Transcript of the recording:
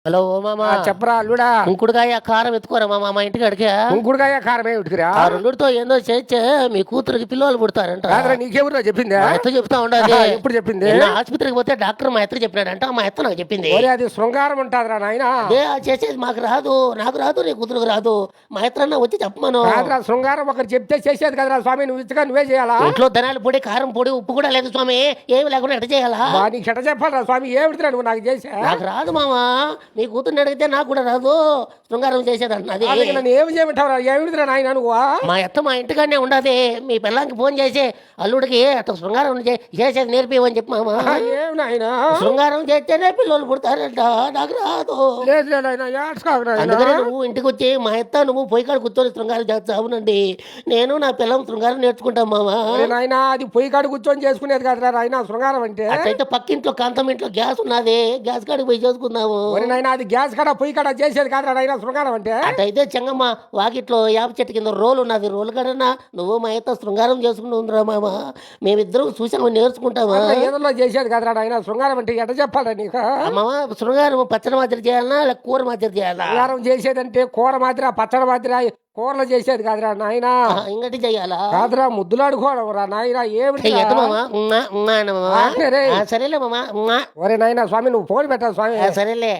Hello ఓ మామా చెప్పరా అల్లుడా. కుంకుడుకాయ కారం ఎత్తుకోరా మామ మా ఇంటికి అడిగా కుంకుడుకాయ కారమే ఉడికిరా. ఆ రెండుతో ఏందో చేస్తే మీ కూతురికి పిల్లలు పుడతారంట. కాదురా నీకెవరో చెప్పిందా? మా ఎత్త చెప్తా ఉండదు. ఎప్పుడు చెప్పింది? నిన్న ఆసుపత్రికి పోతే డాక్టర్ మా ఎత్త చెప్పినాడంట. మా ఎత్త నాకు చెప్పింది. ఒరే అది శృంగారం ఉంటుందిరా నాయన. అదే ఆ చేసేది మాకు రాదు, నాకు రాదు, నీ కూతురుకు రాదు. మా ఎత్తన్నా వచ్చి చెప్పమను. కాదురా శృంగారం ఒకరు చెప్తే చేసేది కదరా స్వామి, నువ్వు ఇచ్చగా నువ్వే చేయాలా? ఇంట్లో ధనాల పొడి, కారం పొడి, ఉప్పు కూడా లేదు స్వామి. ఏమి లేకుండా ఎట్ట చేయాలా? నీకు ఎట చెప్పాలరా స్వామి, ఏమిటిరా నువ్వు నాకు చేసా? నాకు రాదు మామా. మీ కూతుర్ని అడిగితే నాకు కూడా రాదు. శృంగారం చేసేది అంటున్నది. నన్ను ఏమి చేయమంటావురా? ఏమిటిరా నాయన నువ్వు? మా అత్త మా ఇంటికాడనే ఉండదు. మీ పిల్లానికి ఫోన్ చేసి అల్లుడికి అట్లా శృంగారం చేసేది నేర్పివని చెప్పి మామ. ఏమి నాయన? శృంగారం చేస్తేనే పిల్లలు పుడతారంట. నాకు రాదు. లేదు నాయన, ఏడ్చుకోకు నాయనా. అందుకని నువ్వు ఇంటికి వచ్చి మా అత్త నువ్వు పొయ్యి కాడ కూర్చొని శృంగారం చేస్తా. అవునండి, నేను నా పిల్లం శృంగారం నేర్చుకుంటాం మామా. నాయన అది పొయ్యి కాడు కూర్చొని చేసుకునేది కదరా నాయన శృంగారం అంటే. అట్లయితే పక్కింట్లో కాంతం ఇంట్లో గ్యాస్ ఉన్నది, గ్యాస్ కాడికి పోయి చేసుకుందాము. నాయన అది గ్యాస్ కాడ పొయ్యి కాడ చేసేది కాదురా నాయన శృంగారం అంటే. అటైతే చెంగమ్మ వాకిట్లో యాప చెట్టు కింద రోలు ఉన్నది. రోలు కడన్నా నువ్వు మా అత్త శృంగారం చేసుకుంటూ ఉందిరా మామ. మేమిద్దరం చూసాము, నేర్చుకుంటామా. ఏదో చేసేది కదరా నాయన శృంగారం అంటే. ఎట చెప్పాలా నీకు? మామ శృంగారం పచ్చడి మాదిరి చేయాలన్నా లేక కూర మాదిరి చేయాలా? శృంగారం చేసేదంటే కూర మాదిరా, పచ్చడి మాదిరా, కూరలు చేసేది కాదురా నాయన. ఇంకటి చెయ్యాలా? కాదురా ముద్దులాడుకోవడం రా నాయన. ఏమిటి సరేలే మామ. ఒరే నాయన స్వామి నువ్వు ఫోన్ పెట్టాలి స్వామి. సరేలే.